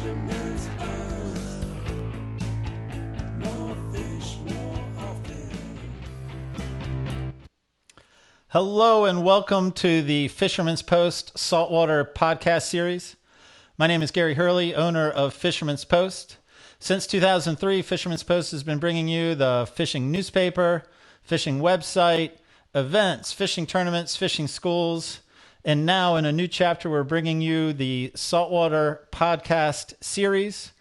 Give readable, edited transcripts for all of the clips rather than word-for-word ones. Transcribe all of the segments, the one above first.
Fisherman's Post. More fish, more often. Hello and welcome to the Fisherman's Post Saltwater Podcast Series. My name is Gary Hurley, owner of Fisherman's Post. Since 2003, Fisherman's Post has been bringing you the fishing newspaper, fishing website, events, fishing tournaments, fishing schools, and now in a new chapter, we're bringing you the Saltwater Podcast Series.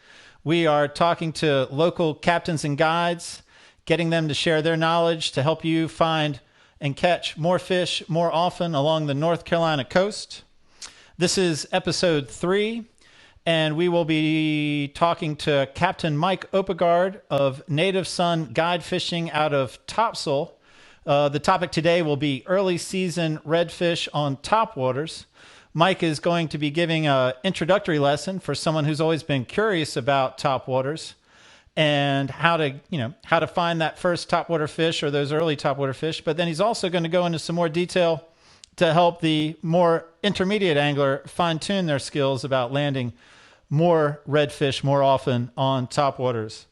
We are talking to local captains and guides, getting them to share their knowledge to help you find and catch more fish more often along the North Carolina coast. This is episode 3, and we will be talking to Captain Mike Oppegaard of Native Son Guide Fishing out of Topsail. The topic today will be early season redfish on topwaters. Mike is going to be giving an introductory lesson for someone who's always been curious about topwaters and how to find that first topwater fish or those early topwater fish. But then he's also going to go into some more detail to help the more intermediate angler fine-tune their skills about landing more redfish more often on topwaters.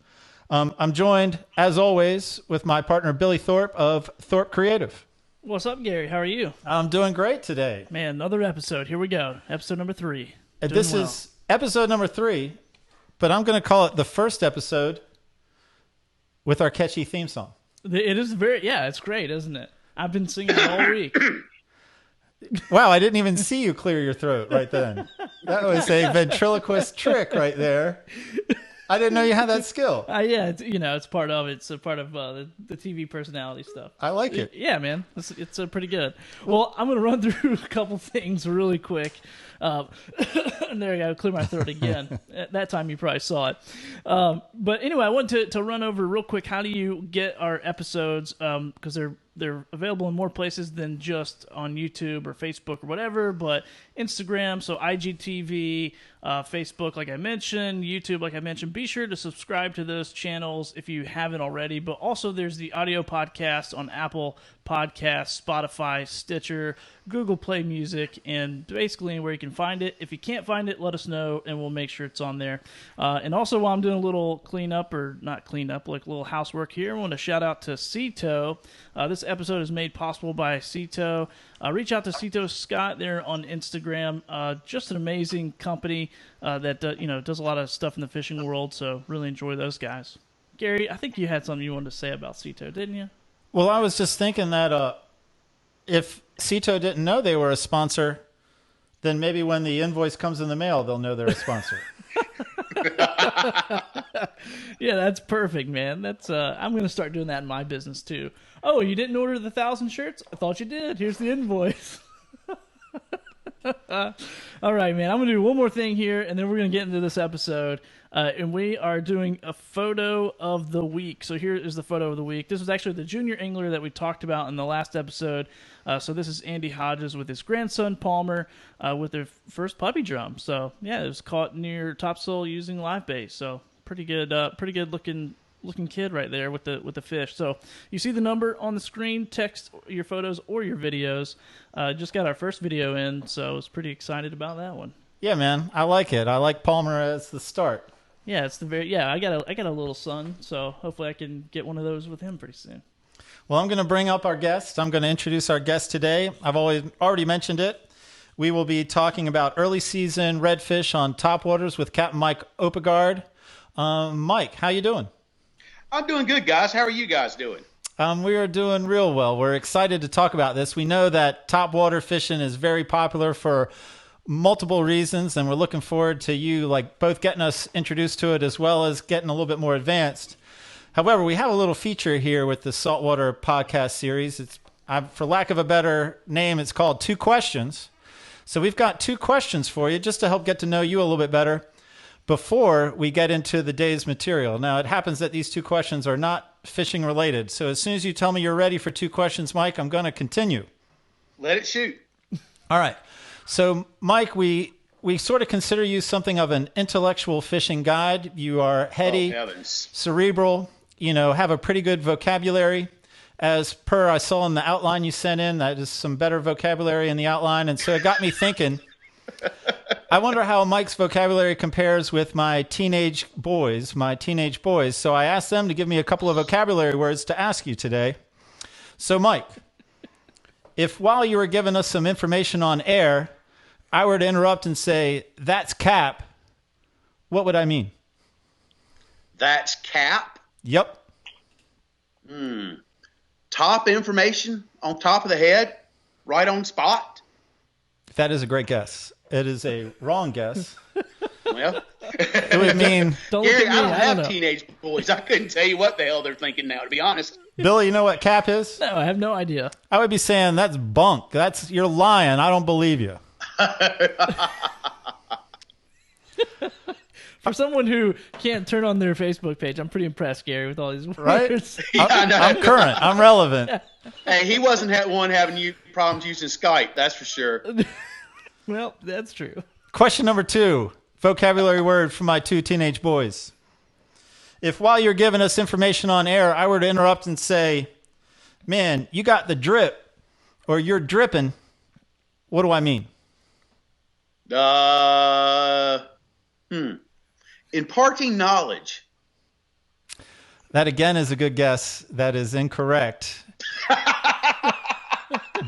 I'm joined, as always, with my partner Billy Thorpe of Thorpe Creative. What's up, Gary? How are you? I'm doing great today. Man, another episode. Here we go. Episode number 3. This is episode number 3, but I'm going to call it the first episode with our catchy theme song. It is it's great, isn't it? I've been singing it all week. Wow, I didn't even see you clear your throat right then. That was a ventriloquist trick right there. I didn't know you had that skill. Yeah, it's part of it. It's a part of the TV personality stuff. I like it. Yeah, man. It's pretty good. Well, I'm going to run through a couple things really quick. There I go, clear my throat again. At that time, you probably saw it. But anyway, I wanted to run over real quick. How do you get our episodes? Because they're available in more places than just on YouTube or Facebook or whatever, but Instagram, so IGTV, Facebook, like I mentioned, YouTube, like I mentioned. Be sure to subscribe to those channels if you haven't already, but also there's the audio podcast on Apple Podcasts, Spotify, Stitcher, Google Play Music, and basically anywhere you can find it. If you can't find it, let us know, and we'll make sure it's on there. And also, while I'm doing a little cleanup, or not cleanup, like a little housework here, I want to shout out to Cito. This episode is made possible by Cito. Reach out to Cito Scott there on Instagram. Just an amazing company that does a lot of stuff in the fishing world, so really enjoy those guys. Gary, I think you had something you wanted to say about Cito, didn't you? Well, I was just thinking that if Cito didn't know they were a sponsor, then maybe when the invoice comes in the mail, they'll know they're a sponsor. Yeah, that's perfect, man. That's I'm going to start doing that in my business too. Oh, you didn't order the 1,000 shirts? I thought you did. Here's the invoice. All right, man. I'm going to do one more thing here, and then we're going to get into this episode. And we are doing a photo of the week. So here is the photo of the week. This was actually the junior angler that we talked about in the last episode. So this is Andy Hodges with his grandson Palmer with their first puppy drum. So yeah, it was caught near Topsail using live bait. So pretty good looking kid right there with the fish. So you see the number on the screen. Text your photos or your videos. Just got our first video in, so I was pretty excited about that one. Yeah, man, I like it. I like Palmer as the start. Yeah, I got a little son, so hopefully I can get one of those with him pretty soon. Well, I'm going to bring up our guest. I'm going to introduce our guest today. I've already mentioned it. We will be talking about early season redfish on topwaters with Captain Mike Oppegaard. Mike, how you doing? I'm doing good, guys. How are you guys doing? We are doing real well. We're excited to talk about this. We know that topwater fishing is very popular for multiple reasons, and we're looking forward to you both getting us introduced to it as well as getting a little bit more advanced. However, we have a little feature here with the Saltwater Podcast Series. It's, for lack of a better name, it's called 2 Questions. So we've got 2 questions for you just to help get to know you a little bit better before we get into the day's material. Now, it happens that these 2 questions are not fishing related. So as soon as you tell me you're ready for 2 questions, Mike, I'm going to continue. Let it shoot. All right. So, Mike, we sort of consider you something of an intellectual fishing guide. You are heady, cerebral, have a pretty good vocabulary. As per I saw in the outline you sent in, that is some better vocabulary in the outline. And so it got me thinking, I wonder how Mike's vocabulary compares with my teenage boys. So I asked them to give me a couple of vocabulary words to ask you today. So, Mike, if while you were giving us some information on air, I were to interrupt and say, "That's Cap," what would I mean? That's Cap. Yep. Top information on top of the head, right on spot. That is a great guess. It is a wrong guess. Well, It would mean, Don't look Gary, at me. I don't have know. teenage boys. I couldn't tell you what the hell they're thinking now, to be honest. Billy, you know what Cap is? No, I have no idea. I would be saying, "That's bunk. You're lying. I don't believe you." For someone who can't turn on their Facebook page, I'm pretty impressed, Gary, with all these words. Right? I know. I'm current. I'm relevant. Hey, he wasn't one having problems using Skype, that's for sure. Well, that's true. Question number 2, vocabulary word for my 2 teenage boys. If while you're giving us information on air, I were to interrupt and say, "Man, you got the drip," or "You're dripping," what do I mean? Imparting knowledge. That again is a good guess. That is incorrect.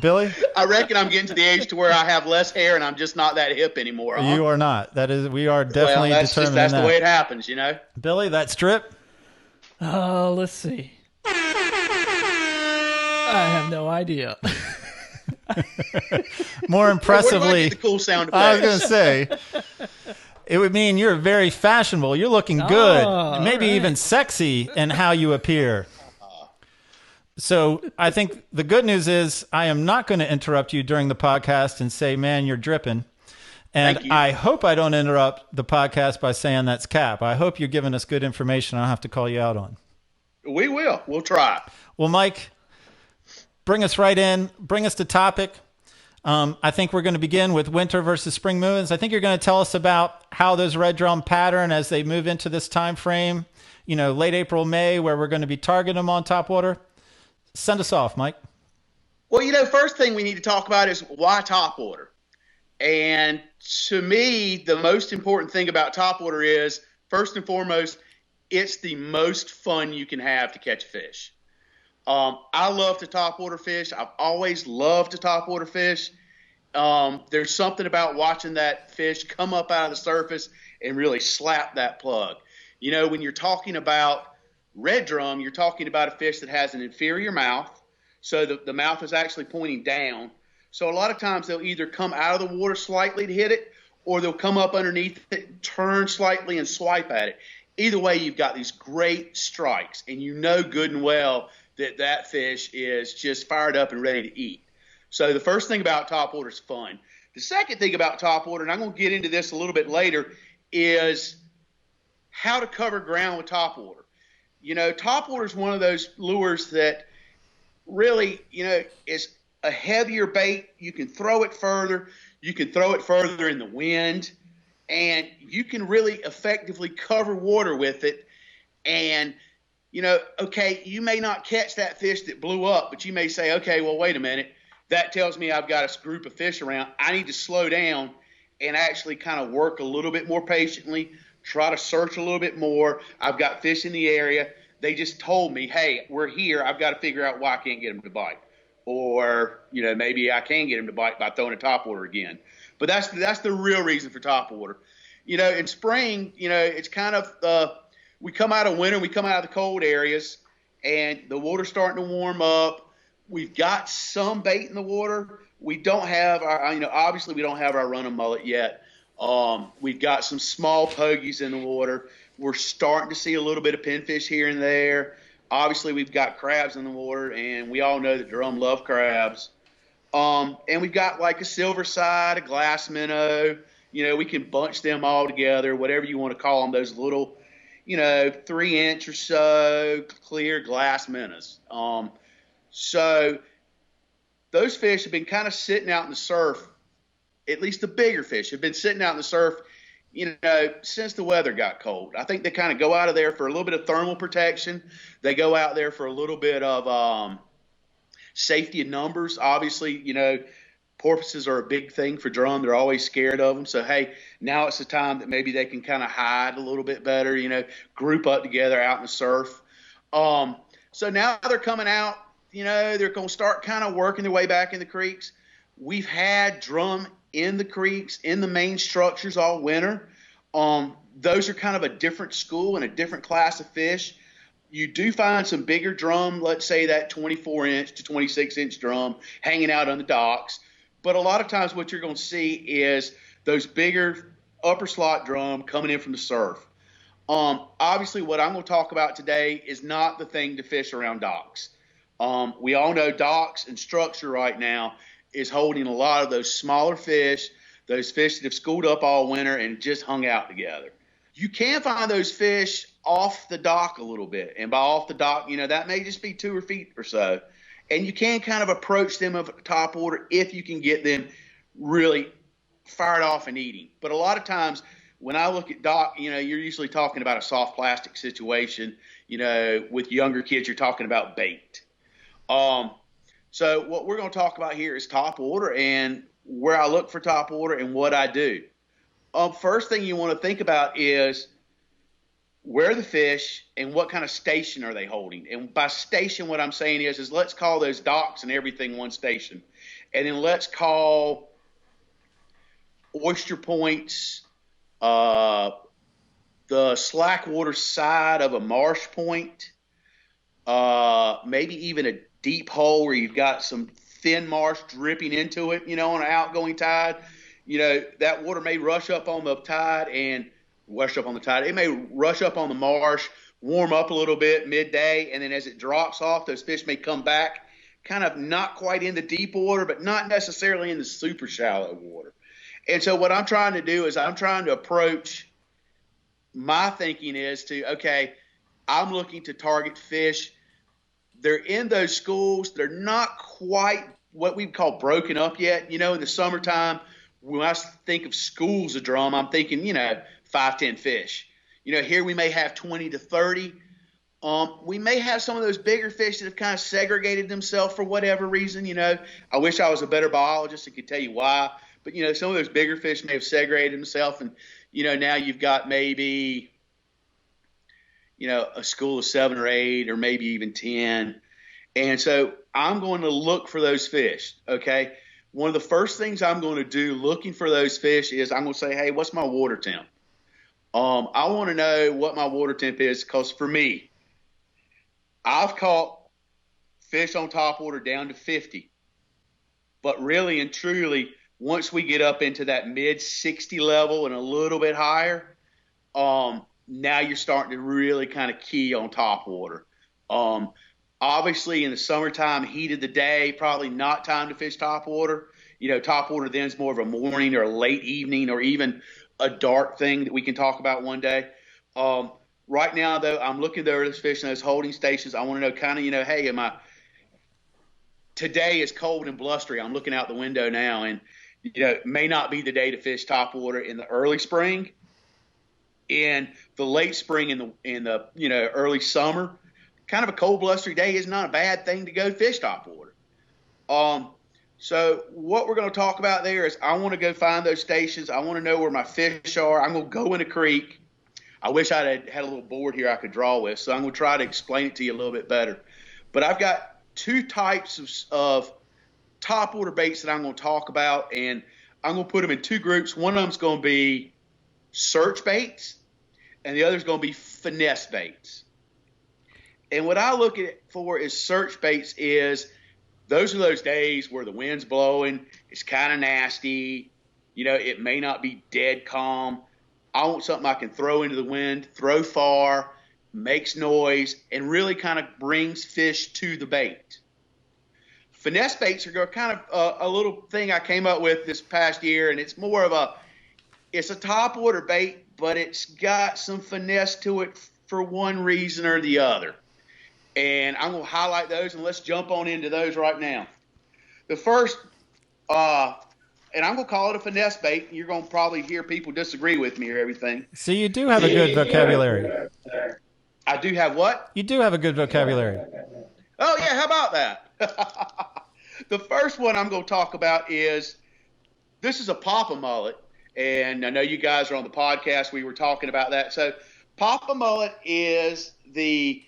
Billy? I reckon I'm getting to the age to where I have less hair and I'm just not that hip anymore. Huh? You are not. We are definitely well, that's determined that's in the way that. it happens, you know. Billy, that strip? Let's see. I have no idea. More Where do I impressively, get the cool sound I was effects? going to say, it would mean you're very fashionable. You're looking good, maybe all right. even sexy in how you appear. So I think the good news is I am not going to interrupt you during the podcast and say, "Man, you're dripping." And Thank you. I hope I don't interrupt the podcast by saying that's Cap. I hope you're giving us good information I don't have to call you out on. We will. We'll try. Well, Mike, bring us right in. Bring us to topic. I think we're going to begin with winter versus spring moons. I think you're going to tell us about how those red drum pattern as they move into this time frame, late April, May, where we're going to be targeting them on topwater. Send us off, Mike. Well, first thing we need to talk about is why topwater. And to me, the most important thing about topwater is, first and foremost, it's the most fun you can have to catch a fish. I love to topwater fish. I've always loved to topwater fish. There's something about watching that fish come up out of the surface and really slap that plug. When you're talking about red drum, you're talking about a fish that has an inferior mouth. So the mouth is actually pointing down. So a lot of times they'll either come out of the water slightly to hit it, or they'll come up underneath it, turn slightly and swipe at it. Either way, you've got these great strikes, and good and well that fish is just fired up and ready to eat. So the first thing about topwater is fun. The second thing about topwater, and I'm going to get into this a little bit later, is how to cover ground with topwater. Topwater is one of those lures that really, is a heavier bait. You can throw it further. You can throw it further in the wind, and you can really effectively cover water with it. And, okay, you may not catch that fish that blew up, but you may say, okay, well, wait a minute. That tells me I've got a group of fish around. I need to slow down and actually kind of work a little bit more patiently, try to search a little bit more. I've got fish in the area. They just told me, hey, we're here. I've got to figure out why I can't get them to bite. Or, maybe I can get them to bite by throwing a topwater again. But that's the real reason for topwater. In spring, it's kind of we come out of winter, we come out of the cold areas, and the water's starting to warm up. We've got some bait in the water. We don't have obviously we don't have our running mullet yet. We've got some small pogies in the water. We're starting to see a little bit of pinfish here and there. Obviously, we've got crabs in the water, and we all know that drum love crabs. And we've got like a silver side, a glass minnow. We can bunch them all together, whatever you want to call them, those little, 3-inch or so clear glass minnows. So those fish have been kind of sitting out in the surf, at least the bigger fish have been sitting out in the surf, since the weather got cold. I think they kind of go out of there for a little bit of thermal protection. They go out there for a little bit of safety in numbers. Obviously, Porpoises are a big thing for drum. They're always scared of them. So, hey, now it's the time that maybe they can kind of hide a little bit better, group up together out in the surf. So now they're coming out, they're going to start kind of working their way back in the creeks. We've had drum in the creeks, in the main structures all winter. Those are kind of a different school and a different class of fish. You do find some bigger drum, let's say that 24-inch to 26-inch drum hanging out on the docks. But a lot of times what you're going to see is those bigger upper slot drum coming in from the surf. Obviously, what I'm going to talk about today is not the thing to fish around docks. We all know docks and structure right now is holding a lot of those smaller fish, those fish that have schooled up all winter and just hung out together. You can find those fish off the dock a little bit. And by off the dock, that may just be 2 feet or so. And you can kind of approach them of top water if you can get them really fired off and eating. But a lot of times when I look at dock, you're usually talking about a soft plastic situation. With younger kids, you're talking about bait. So what we're going to talk about here is top water and where I look for top water and what I do. First thing you want to think about is where are the fish and what kind of station are they holding? And by station, what I'm saying is let's call those docks and everything one station. And then let's call oyster points, the slack water side of a marsh point, maybe even a deep hole where you've got some thin marsh dripping into it, on an outgoing tide. That water may rush up on the tide and rush up on the tide. It may rush up on the marsh, warm up a little bit midday, and then as it drops off, those fish may come back kind of not quite in the deep water, but not necessarily in the super shallow water. And so what I'm trying to do is I'm trying to approach my thinking is to, okay, I'm looking to target fish. They're in those schools. They're not quite what we call broken up yet. In the summertime, when I think of schools of drum, I'm thinking, 5, 10 fish. Here we may have 20 to 30. We may have some of those bigger fish that have kind of segregated themselves for whatever reason. I wish I was a better biologist and could tell you why. But, some of those bigger fish may have segregated themselves. And, now you've got maybe, a school of 7 or 8 or maybe even 10. And so I'm going to look for those fish, okay? One of the first things I'm going to do looking for those fish is I'm going to say, hey, what's my water temp? I want to know what my water temp is because for me, I've caught fish on top water down to 50. But really and truly, once we get up into that mid-60 level and a little bit higher, now you're starting to really kind of key on top water. Obviously, in the summertime, heat of the day, probably not time to fish top water. Top water then is more of a morning or a late evening or even a dark thing that we can talk about one day. Right now, though, I'm looking there at those fish in those holding stations. I want to know kind of, hey, today is cold and blustery. I'm looking out the window now, and, it may not be the day to fish top water in the early spring. In the late spring in the early summer, kind of a cold, blustery day is not a bad thing to go fish top water. So what we're going to talk about there is I want to go find those stations. I want to know where my fish are. I'm going to go in a creek. I wish I had a little board here I could draw with, so I'm going to try to explain it to you a little bit better. But I've got 2 types of top water baits that I'm going to talk about, and I'm going to put them in 2 groups. One of them is going to be search baits, and the other is going to be finesse baits. And what I look at for is search baits is those are those days where the wind's blowing, it's kind of nasty, it may not be dead calm. I want something I can throw into the wind, throw far, makes noise, and really kind of brings fish to the bait. Finesse baits are kind of a little thing I came up with this past year, and it's more of it's a top water bait, but it's got some finesse to it for one reason or the other. And I'm going to highlight those, and let's jump on into those right now. The first, and I'm going to call it a finesse bait. You're going to probably hear people disagree with me or everything. So you do have a good vocabulary. I do have what? You do have a good vocabulary. Oh, yeah, how about that? The first one I'm going to talk about is this is a Papa mullet, and I know you guys are on the podcast. We were talking about that. So Papa mullet is the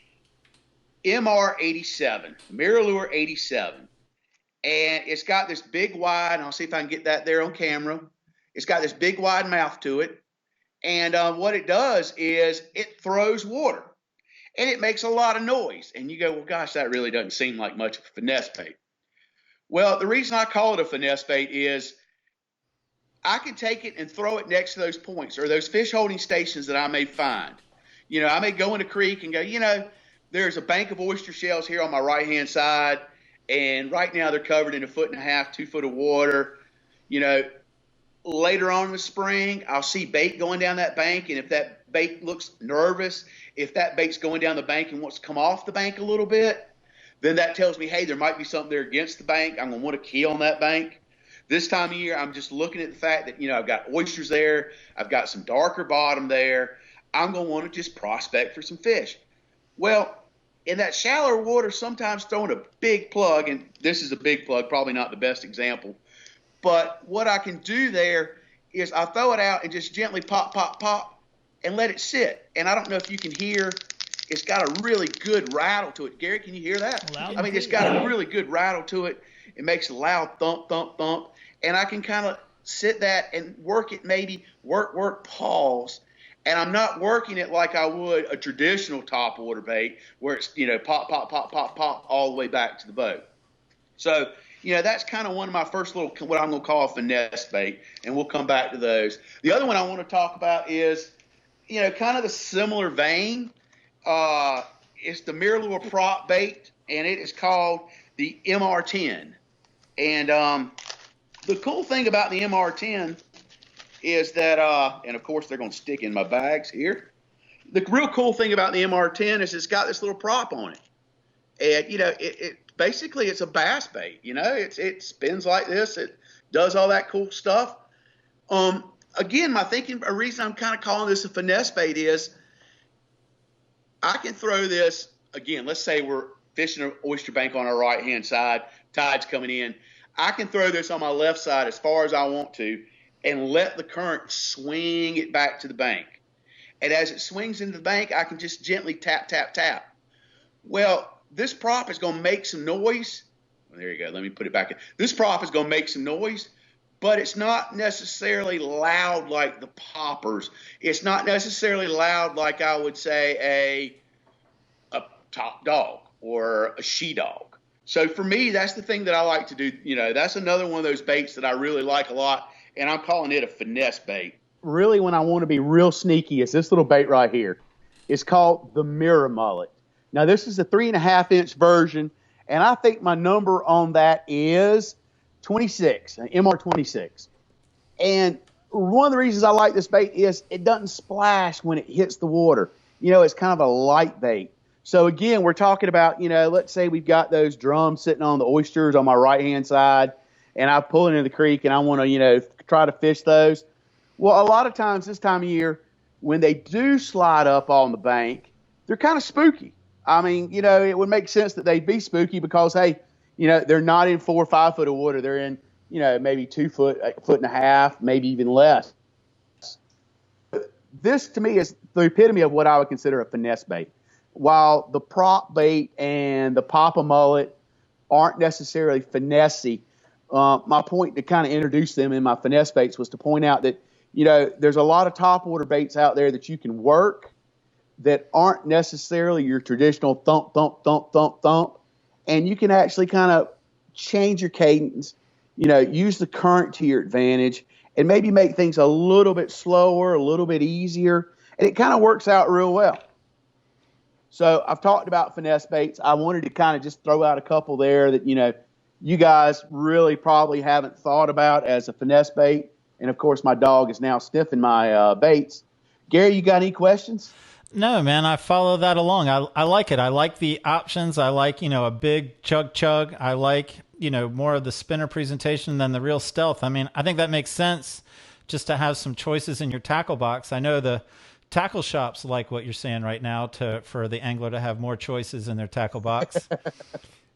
MR87, Mirror 87, and it's got this big wide. And I'll see if I can get that there on camera. It's got this big wide mouth to it, and what it does is it throws water, and it makes a lot of noise. And you go, well, gosh, that really doesn't seem like much of a finesse bait. Well, the reason I call it a finesse bait is I can take it and throw it next to those points or those fish holding stations that I may find. I may go in a creek and go, there's a bank of oyster shells here on my right-hand side, and right now they're covered in 1.5 feet, 2 foot of water. Later on in the spring, I'll see bait going down that bank, and if that bait looks nervous, if that bait's going down the bank and wants to come off the bank a little bit, then that tells me, hey, there might be something there against the bank. I'm going to want to key on that bank. This time of year, I'm just looking at the fact that, I've got oysters there. I've got some darker bottom there. I'm going to want to just prospect for some fish. Well, in that shallower water, sometimes throwing a big plug, and this is a big plug, probably not the best example, but what I can do there is I throw it out and just gently pop, pop, pop, and let it sit. And I don't know if you can hear, it's got a really good rattle to it. Gary, can you hear that? It's got a really good rattle to it. It makes a loud thump, thump, thump. And I can kind of sit that and work it, maybe work, pause. And I'm not working it like I would a traditional topwater bait where it's, pop, pop, pop, pop, pop all the way back to the boat. So, that's kind of one of my first little, what I'm going to call a finesse bait. And we'll come back to those. The other one I want to talk about is, kind of the similar vein. It's the Mirror Lure prop bait, and it is called the MR10. And the cool thing about the MR10 is that, and of course they're going to stick in my bags here. The real cool thing about the MR10 is it's got this little prop on it. And, it basically it's a bass bait. It spins like this. It does all that cool stuff. Again, a reason I'm kind of calling this a finesse bait is I can throw this, again, let's say we're fishing an oyster bank on our right-hand side, tide's coming in. I can throw this on my left side as far as I want to and let the current swing it back to the bank. And as it swings into the bank, I can just gently tap, tap, tap. Well, this prop is going to make some noise. Well, there you go. Let me put it back in. This prop is going to make some noise, but it's not necessarily loud like the poppers. It's not necessarily loud like I would say a top dog or a she dog. So for me, that's the thing that I like to do. That's another one of those baits that I really like a lot, and I'm calling it a finesse bait. Really, when I want to be real sneaky, it's this little bait right here. It's called the Mirror Mullet. Now, this is a 3.5-inch version, and I think my number on that is 26, an MR26. And one of the reasons I like this bait is it doesn't splash when it hits the water. It's kind of a light bait. So, again, we're talking about, let's say we've got those drums sitting on the oysters on my right-hand side, and I pull into the creek and I want to, try to fish those. Well, a lot of times this time of year, when they do slide up on the bank, they're kind of spooky. It would make sense that they'd be spooky because, hey, they're not in 4 or 5 foot of water. They're in, maybe 2 foot, 1.5 foot, maybe even less. This, to me, is the epitome of what I would consider a finesse bait. While the prop bait and the Papa mullet aren't necessarily finessey, my point to kind of introduce them in my finesse baits was to point out that, there's a lot of topwater baits out there that you can work that aren't necessarily your traditional thump, thump, thump, thump, thump. And you can actually kind of change your cadence, use the current to your advantage and maybe make things a little bit slower, a little bit easier. And it kind of works out real well. So I've talked about finesse baits. I wanted to kind of just throw out a couple there that, you guys really probably haven't thought about as a finesse bait. And, of course, my dog is now sniffing my baits. Gary, you got any questions? No, man, I follow that along. I like it. I like the options. I like, a big chug. I like, more of the spinner presentation than the real stealth. I think that makes sense just to have some choices in your tackle box. I know the tackle shops like what you're saying right now for the angler to have more choices in their tackle box.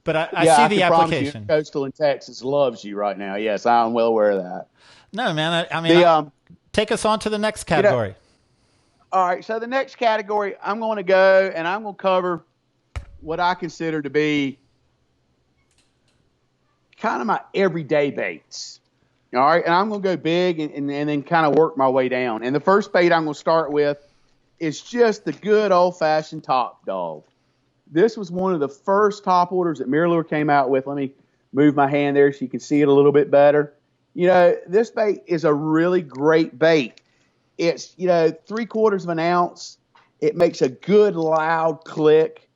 But I Yeah, see I the can promise you, application. Coastal in Texas loves you right now. Yes, I'm well aware of that. No, man. I mean, The take us on to the next you know, category. all right. So the next category, I'm going to go and I'm going to cover what I consider to be kind of my everyday baits. All right, and I'm going to go big and then kind of work my way down. And the first bait I'm going to start with is just the good old-fashioned top dog. This was one of the first top orders that MirrOlure came out with. Let me move my hand there so you can see it a little bit better. This bait is a really great bait. It's, 3/4 of an ounce. It makes a good loud click.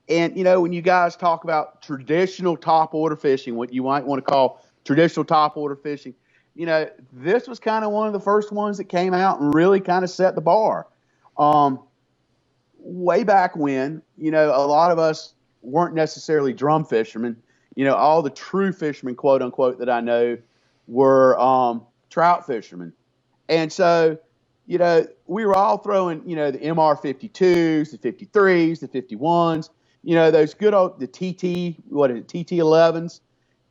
And, when you guys talk about traditional top order fishing, what you might want to call traditional top order fishing, this was kind of one of the first ones that came out and really kind of set the bar. Way back when, a lot of us weren't necessarily drum fishermen. All the true fishermen, quote unquote, that I know were trout fishermen. And so, we were all throwing, the MR52s, the 53s, the 51s, those good old, the TT11s,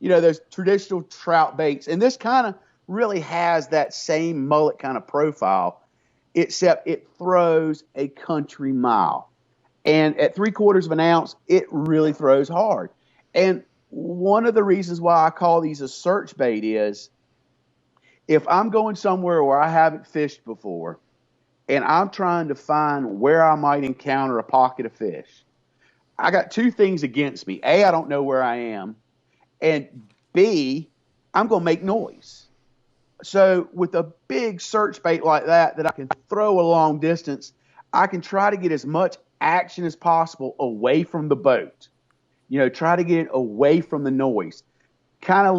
those traditional trout baits. And this kind of really has that same mullet kind of profile, except it throws a country mile. And at 3/4 of an ounce, it really throws hard. And one of the reasons why I call these a search bait is if I'm going somewhere where I haven't fished before and I'm trying to find where I might encounter a pocket of fish, I got two things against me. A, I don't know where I am. And B, I'm going to make noise. So with a big search bait like that I can throw a long distance, I can try to get as much action as possible away from the boat. Try to get it away from the noise. Kind of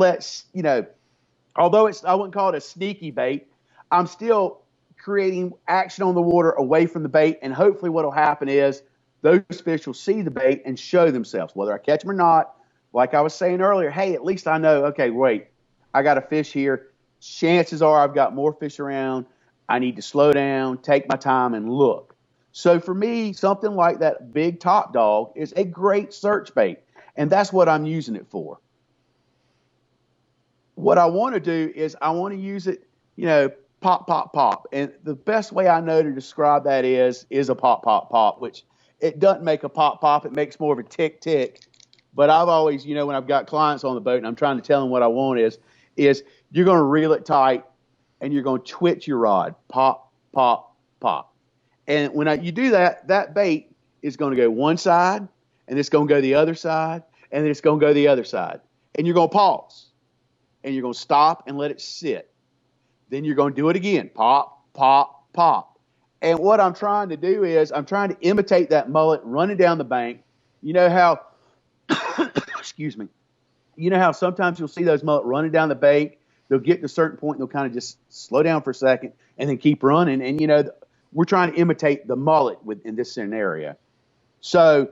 although I wouldn't call it a sneaky bait, I'm still creating action on the water away from the bait. And hopefully what will happen is those fish will see the bait and show themselves, whether I catch them or not. Like I was saying earlier, hey, at least I know, okay, wait, I got a fish here. Chances are I've got more fish around. I need to slow down, take my time, and look. So for me, something like that big top dog is a great search bait, and that's what I'm using it for. What I want to do is I want to use it, pop, pop, pop. And the best way I know to describe that is a pop, pop, pop, which it doesn't make a pop, pop. It makes more of a tick, tick. But I've always, when I've got clients on the boat and I'm trying to tell them what I want is you're going to reel it tight and you're going to twitch your rod. Pop, pop, pop. And when you do that, that bait is going to go one side and it's going to go the other side and then it's going to go the other side. And you're going to pause and you're going to stop and let it sit. Then you're going to do it again. Pop, pop, pop. And what I'm trying to do is I'm trying to imitate that mullet running down the bank. You know how, excuse me, sometimes you'll see those mullet running down the bank. They'll get to a certain point and they'll kind of just slow down for a second and then keep running. And, we're trying to imitate the mullet in this scenario. So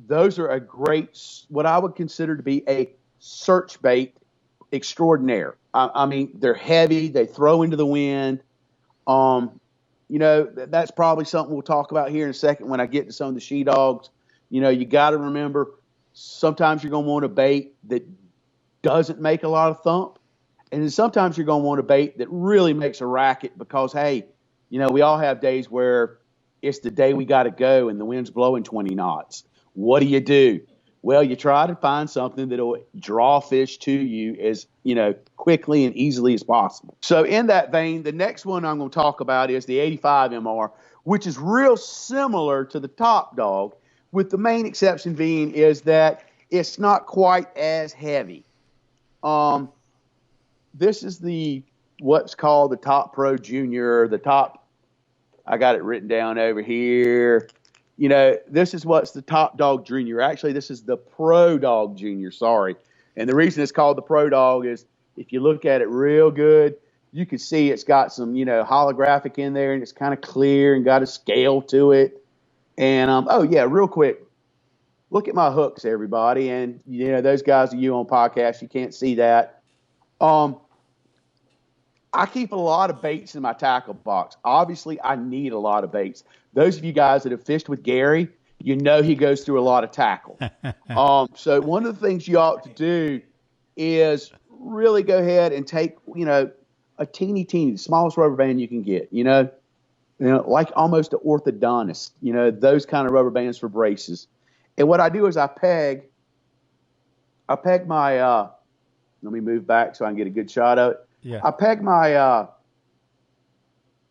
those are a great, what I would consider to be a search bait extraordinaire. I mean, they're heavy. They throw into the wind. That's probably something we'll talk about here in a second when I get to some of the she dogs. You got to remember, sometimes you're going to want a bait that doesn't make a lot of thump. And then sometimes you're going to want a bait that really makes a racket because, hey, we all have days where it's the day we got to go and the wind's blowing 20 knots. What do? Well, you try to find something that will draw fish to you as, quickly and easily as possible. So in that vein, the next one I'm going to talk about is the 85 MR, which is real similar to the top dog, with the main exception being is that it's not quite as heavy. This is what's called the Top Pro Junior, I got it written down over here. This is what's the Top Dog Junior. Actually, this is the Pro Dog Junior, sorry. And the reason it's called the Pro Dog is if you look at it real good, you can see it's got some, holographic in there and it's kind of clear and got a scale to it. And, real quick, look at my hooks, everybody. And, those guys of you on podcasts, you can't see that. I keep a lot of baits in my tackle box. Obviously, I need a lot of baits. Those of you guys that have fished with Gary, you know he goes through a lot of tackle. So one of the things you ought to do is really go ahead and take, a teeny, the smallest rubber band you can get, like almost an orthodontist, those kind of rubber bands for braces. And what I do is I peg my, let me move back so I can get a good shot of it. Yeah. I peg my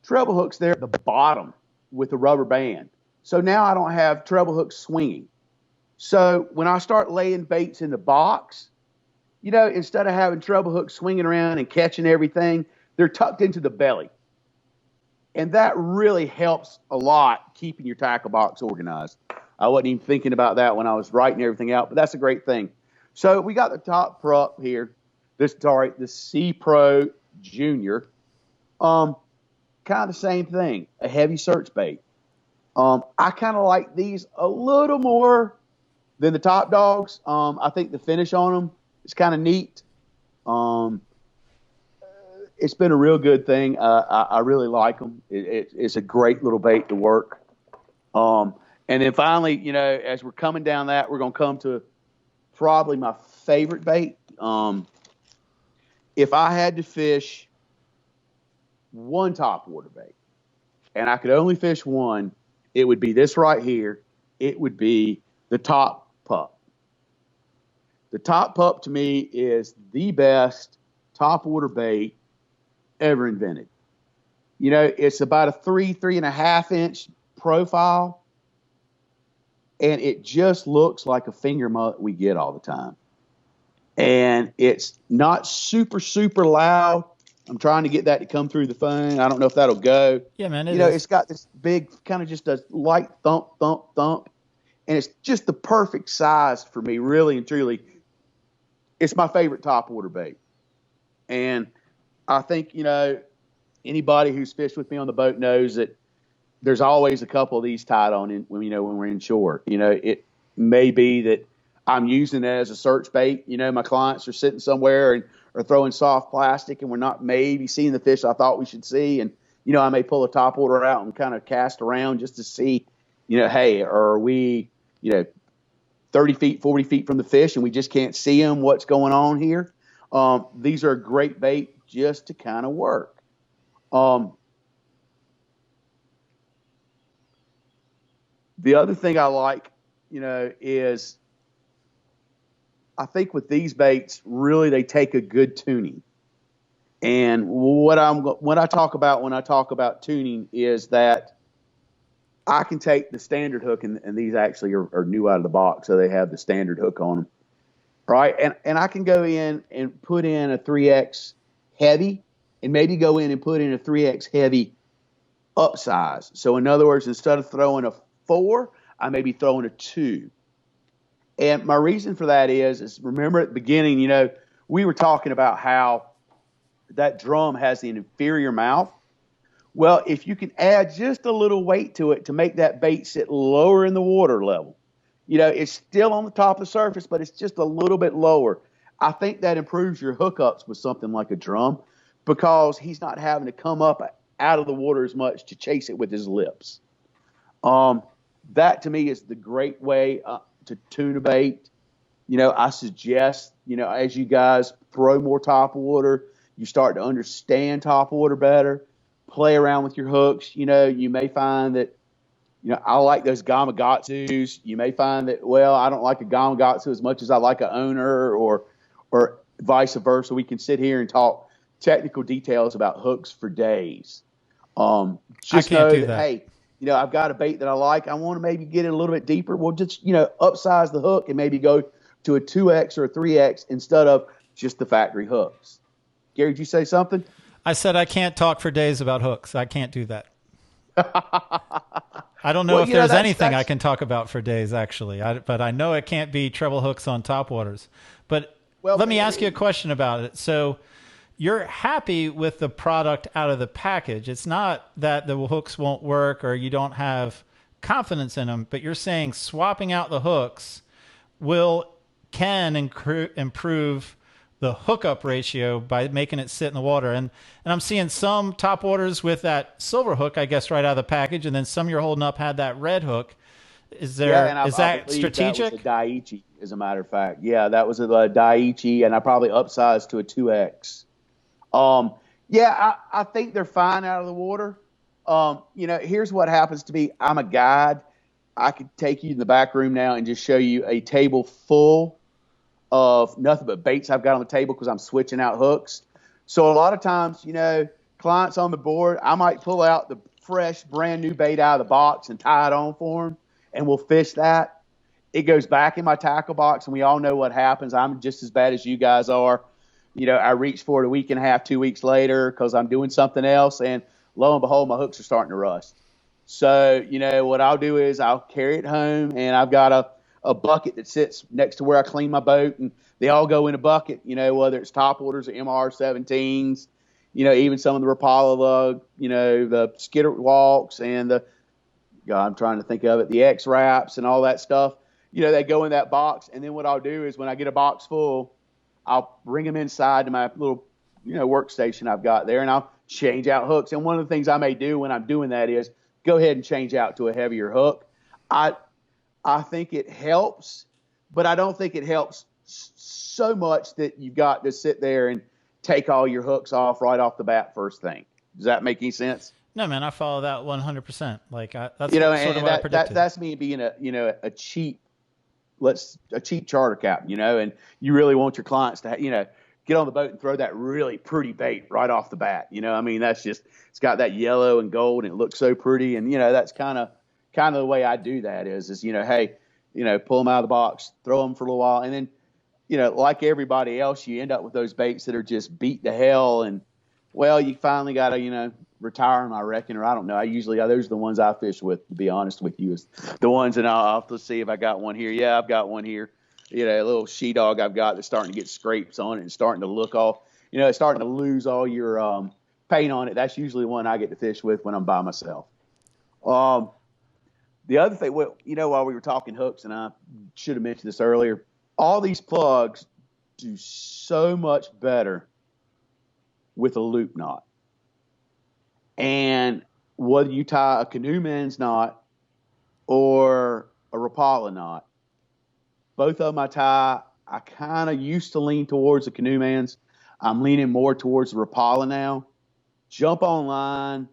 treble hooks there at the bottom with the rubber band. So now I don't have treble hooks swinging. So when I start laying baits in the box, instead of having treble hooks swinging around and catching everything, they're tucked into the belly. And that really helps a lot keeping your tackle box organized. I wasn't even thinking about that when I was writing everything out, but that's a great thing. So we got the top prop here. The C Pro Junior. Kind of the same thing, a heavy search bait. I kind of like these a little more than the top dogs. I think the finish on them is kind of neat. It's been a real good thing. I really like them. It's a great little bait to work. And then finally, as we're coming down that, we're going to come to probably my favorite bait. If I had to fish one topwater bait, and I could only fish one, it would be this right here. It would be the top pup. The top pup to me is the best topwater bait ever invented. It's about a 3.5 inch profile, and it just looks like a finger mullet we get all the time. And it's not super, super loud. I'm trying to get that to come through the phone. I don't know if that'll go. Yeah, man. It's got this big, kind of just a light thump, thump, thump. And it's just the perfect size for me, really and truly. It's my favorite topwater bait. And I think, anybody who's fished with me on the boat knows that there's always a couple of these tied on when we're inshore. It may be that I'm using it as a search bait. My clients are sitting somewhere and are throwing soft plastic, and we're not maybe seeing the fish I thought we should see. And, I may pull a topwater out and kind of cast around just to see, hey, are we, 30 feet, 40 feet from the fish and we just can't see them? What's going on here? These are a great bait just to kind of work. The other thing I like, is I think with these baits, really they take a good tuning. And what I talk about tuning is that I can take the standard hook, and these actually are new out of the box, so they have the standard hook on them, right? And I can go in and put in a 3X heavy, and maybe go in and put in a 3X heavy upsize. So in other words, instead of throwing a 4, I may be throwing a 2. And my reason for that is remember at the beginning, we were talking about how that drum has the inferior mouth. Well, if you can add just a little weight to it to make that bait sit lower in the water level, it's still on the top of the surface, but it's just a little bit lower. I think that improves your hookups with something like a drum, because he's not having to come up out of the water as much to chase it with his lips. That to me is the great way to tune a bait. I suggest, as you guys throw more topwater, you start to understand topwater better, play around with your hooks. You may find that, I like those Gamakatsus. You may find that, I don't like a Gamakatsu as much as I like an owner, or vice versa. We can sit here and talk technical details about hooks for days. Just I can't know do that. Hey, I've got a bait that I like. I want to maybe get it a little bit deeper. Well, just, upsize the hook and maybe go to a 2X or a 3X instead of just the factory hooks. Gary, did you say something? I said I can't talk for days about hooks. I can't do that. I don't know if there's anything I can talk about for days, actually. But I know it can't be treble hooks on topwaters. But let me ask you a question about it. So you're happy with the product out of the package. It's not that the hooks won't work or you don't have confidence in them, but you're saying swapping out the hooks can improve the hookup ratio by making it sit in the water. And I'm seeing some topwaters with that silver hook, I guess, right out of the package, and then some you're holding up had that red hook. Is Yeah, there and is I that believe strategic? that was a Daiichi, as a matter of fact. Yeah, that was a Daiichi, and I probably upsized to a 2X. Yeah, I think they're fine out of the water. Here's what happens to me. I'm a guide. I could take you in the back room now and just show you a table full of nothing but baits I've got on the table because I'm switching out hooks. So a lot of times, clients on the board, I might pull out the fresh, brand new bait out of the box and tie it on for them, and we'll fish that. It goes back in my tackle box, and we all know what happens. I'm just as bad as you guys are. I reach for it a week and a half, 2 weeks later because I'm doing something else, and lo and behold, my hooks are starting to rust. So, what I'll do is I'll carry it home, and I've got a bucket that sits next to where I clean my boat, and they all go in a bucket, whether it's Topwaters or MR17s, even some of the Rapala, the Skitter Walks and God, I'm trying to think of it, the X-Wraps and all that stuff. They go in that box, and then what I'll do is when I get a box full, I'll bring them inside to my little, workstation I've got there, and I'll change out hooks. And one of the things I may do when I'm doing that is go ahead and change out to a heavier hook. I think it helps, but I don't think it helps so much that you've got to sit there and take all your hooks off right off the bat first thing. Does that make any sense? No, man, I follow that 100%. Like that's You know, sort of and what I predicted. that's me being a cheap charter captain, and you really want your clients to get on the boat and throw that really pretty bait right off the bat. That's just, it's got that yellow and gold and it looks so pretty. And, that's kind of the way I do that is, hey, pull them out of the box, throw them for a little while. And then, like everybody else, you end up with those baits that are just beat to hell. And, well, you finally got to, retire them, I reckon, or I don't know. Those are the ones I fish with, to be honest with you, is the ones that I'll have to see if I got one here. Yeah, I've got one here. A little she-dog I've got that's starting to get scrapes on it and starting to look all, it's starting to lose all your paint on it. That's usually one I get to fish with when I'm by myself. The other thing, while we were talking hooks, and I should have mentioned this earlier, all these plugs do so much better with a loop knot. And whether you tie a canoeman's knot or a Rapala knot, both of them I kind of used to lean towards the canoeman's. I'm leaning more towards the Rapala now. Jump online,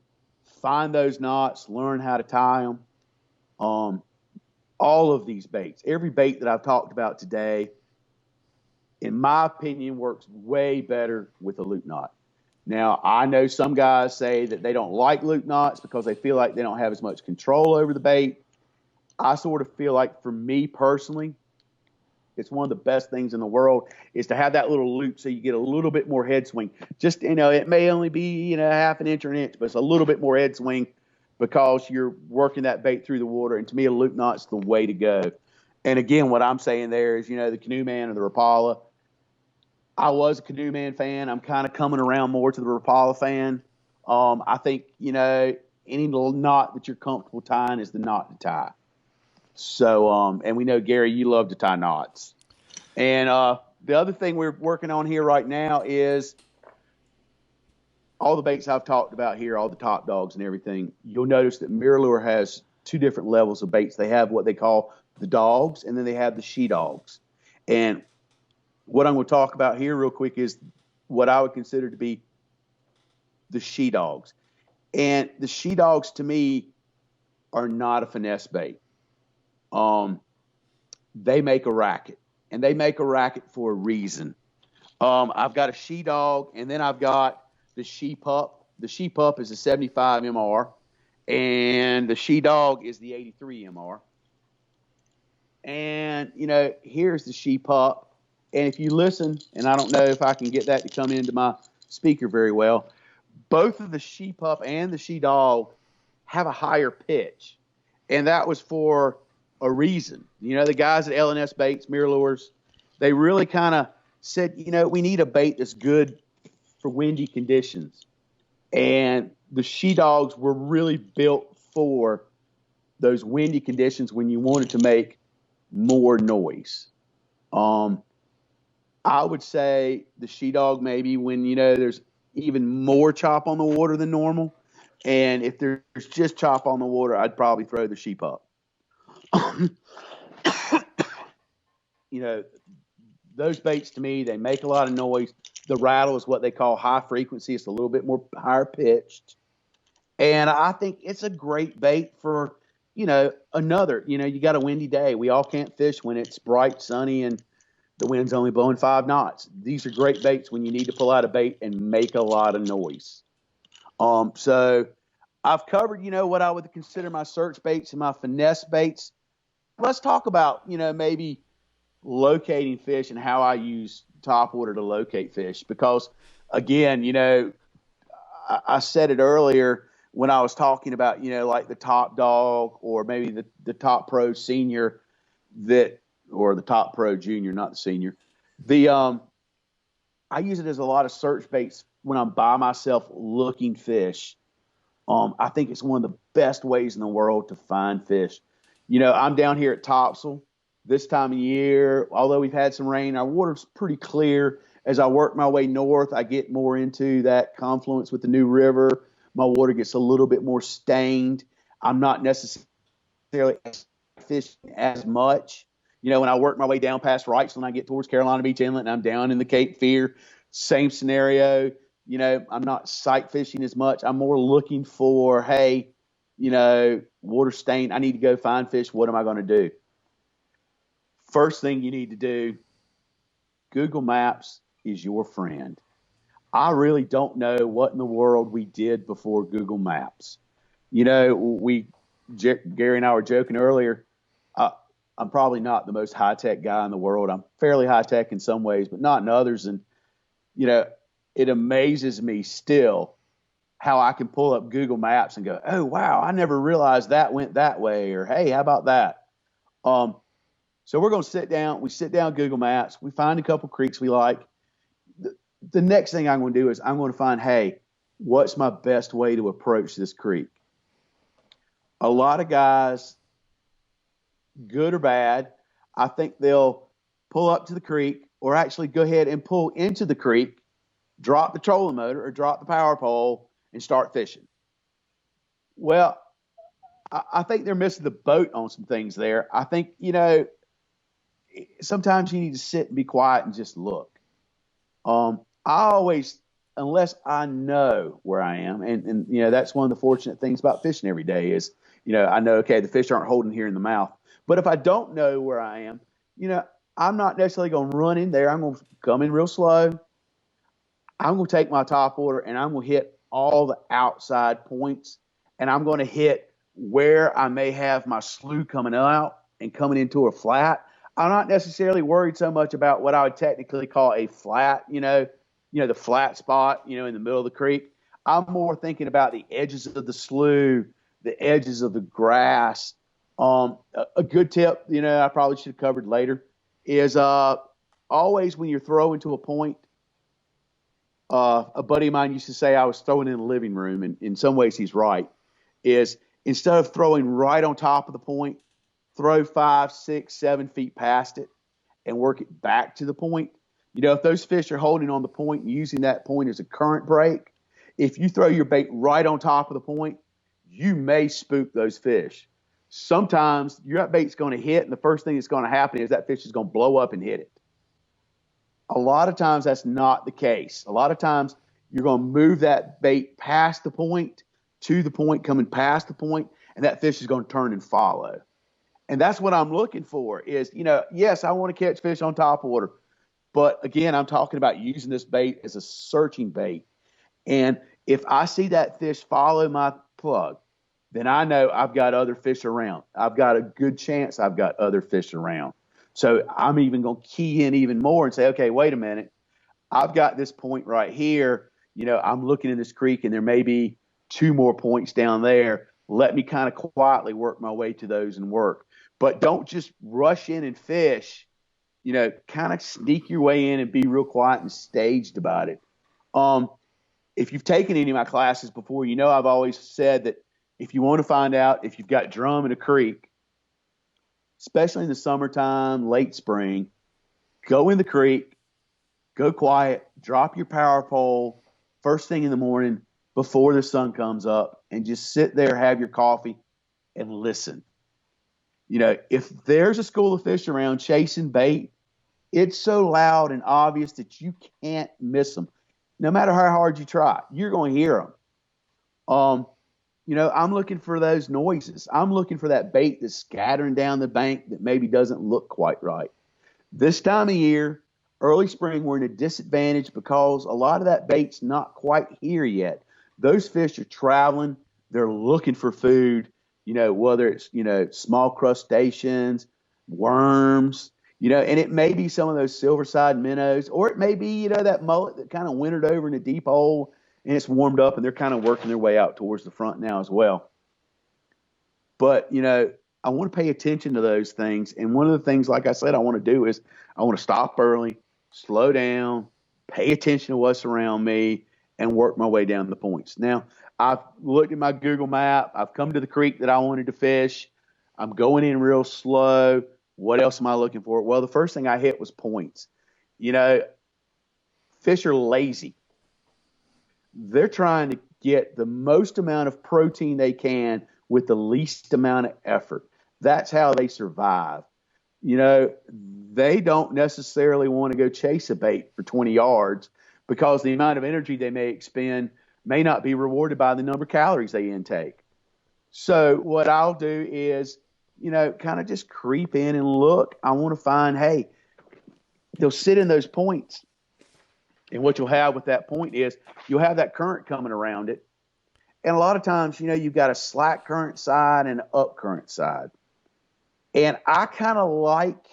find those knots, learn how to tie them. All of these baits, every bait that I've talked about today, in my opinion, works way better with a loop knot. Now, I know some guys say that they don't like loop knots because they feel like they don't have as much control over the bait. I sort of feel like, for me personally, it's one of the best things in the world is to have that little loop so you get a little bit more head swing. Just, it may only be, half an inch or an inch, but it's a little bit more head swing because you're working that bait through the water. And to me, a loop knot's the way to go. And again, what I'm saying there is, the canoeman or the Rapala. I was a canoeman fan. I'm kind of coming around more to the Rapala fan. I think, any little knot that you're comfortable tying is the knot to tie. So, and we know, Gary, you love to tie knots. And the other thing we're working on here right now is all the baits I've talked about here, all the top dogs and everything. You'll notice that Mirrorlure has two different levels of baits. They have what they call the dogs, and then they have the she dogs. And what I'm going to talk about here real quick is what I would consider to be the she dogs. And the she dogs, to me, are not a finesse bait. They make a racket, and they make a racket for a reason. I've got a she dog, and then I've got the she pup. The she pup is a 75 MR, and the she dog is the 83 MR. And, here's the she pup. And if you listen, and I don't know if I can get that to come into my speaker very well, both of the she pup and the she dog have a higher pitch. And that was for a reason. The guys at LNS Baits, Mirrorlures, they really kind of said, we need a bait that's good for windy conditions. And the she dogs were really built for those windy conditions when you wanted to make more noise. I would say the she dog maybe when, there's even more chop on the water than normal. And if there's just chop on the water, I'd probably throw the she pup. you know, those baits to me, they make a lot of noise. The rattle is what they call high frequency. It's a little bit more higher pitched. And I think it's a great bait for, you got a windy day. We all can't fish when it's bright, sunny, and the wind's only blowing 5 knots. These are great baits when you need to pull out a bait and make a lot of noise. So I've covered, what I would consider my search baits and my finesse baits. Let's talk about, maybe locating fish and how I use topwater to locate fish. Because, again, I said it earlier when I was talking about, like the top dog or maybe the top pro senior or the top pro junior, not the senior. I use it as a lot of search baits when I'm by myself looking fish. I think it's one of the best ways in the world to find fish. I'm down here at Topsail this time of year. Although we've had some rain, our water's pretty clear. As I work my way north, I get more into that confluence with the New River. My water gets a little bit more stained. I'm not necessarily fishing as much. When I work my way down past Wrightsville and I get towards Carolina Beach Inlet and I'm down in the Cape Fear, same scenario. I'm not sight fishing as much. I'm more looking for, hey, water stain. I need to go find fish. What am I going to do? First thing you need to do, Google Maps is your friend. I really don't know what in the world we did before Google Maps. Gary and I were joking earlier. I'm probably not the most high-tech guy in the world. I'm fairly high-tech in some ways, but not in others. And, it amazes me still how I can pull up Google Maps and go, oh, wow, I never realized that went that way. Or, hey, how about that? So we're going to sit down. We sit down Google Maps. We find a couple creeks we like. The next thing I'm going to do is I'm going to find, hey, what's my best way to approach this creek? A lot of guys, good or bad, I think they'll pull up to the creek or actually go ahead and pull into the creek, drop the trolling motor or drop the power pole and start fishing. Well, I think they're missing the boat on some things there. I think, sometimes you need to sit and be quiet and just look. I always, unless I know where I am, and that's one of the fortunate things about fishing every day is, I know, okay, the fish aren't holding here in the mouth. But if I don't know where I am, I'm not necessarily going to run in there. I'm going to come in real slow. I'm going to take my topwater and I'm going to hit all the outside points, and I'm going to hit where I may have my slough coming out and coming into a flat. I'm not necessarily worried so much about what I would technically call a flat, the flat spot, in the middle of the creek. I'm more thinking about the edges of the slough, the edges of the grass. A good tip, I probably should have covered later is always when you're throwing to a point, a buddy of mine used to say I was throwing in the living room, and in some ways he's right, is instead of throwing right on top of the point, throw 5, 6, 7 feet past it and work it back to the point. If those fish are holding on the point and using that point as a current break, if you throw your bait right on top of the point, you may spook those fish. Sometimes your bait's going to hit, and the first thing that's going to happen is that fish is going to blow up and hit it. A lot of times that's not the case. A lot of times you're going to move that bait past the point, to the point, coming past the point, and that fish is going to turn and follow. And that's what I'm looking for is, yes, I want to catch fish on topwater. But again, I'm talking about using this bait as a searching bait. And if I see that fish follow my plug, then I know I've got other fish around. I've got a good chance I've got other fish around. So I'm even going to key in even more and say, okay, wait a minute. I've got this point right here. I'm looking in this creek and there may be 2 more points down there. Let me kind of quietly work my way to those and work. But don't just rush in and fish. Kind of sneak your way in and be real quiet and staged about it. If you've taken any of my classes before, I've always said that if you want to find out if you've got drum in a creek, especially in the summertime, late spring, go in the creek, go quiet, drop your power pole first thing in the morning before the sun comes up, and just sit there, have your coffee, and listen. If there's a school of fish around chasing bait, it's so loud and obvious that you can't miss them. No matter how hard you try, you're going to hear them. I'm looking for those noises. I'm looking for that bait that's scattering down the bank that maybe doesn't look quite right. This time of year, early spring, we're in a disadvantage because a lot of that bait's not quite here yet. Those fish are traveling. They're looking for food, whether it's, small crustaceans, worms, and it may be some of those silver-side minnows, or it may be, that mullet that kind of wintered over in a deep hole and it's warmed up and they're kind of working their way out towards the front now as well. But, I want to pay attention to those things. And one of the things, like I said, I want to do is I want to stop early, slow down, pay attention to what's around me, and work my way down the points. Now, I've looked at my Google map. I've come to the creek that I wanted to fish. I'm going in real slow. What else am I looking for? Well, the first thing I hit was points. Fish are lazy. They're trying to get the most amount of protein they can with the least amount of effort. That's how they survive. They don't necessarily want to go chase a bait for 20 yards because the amount of energy they may expend may not be rewarded by the number of calories they intake. So what I'll do is, kind of just creep in and look. I want to find, hey, they'll sit in those points. And what you'll have with that point is you'll have that current coming around it. And a lot of times, you've got a slack current side and an up current side. And I kind of like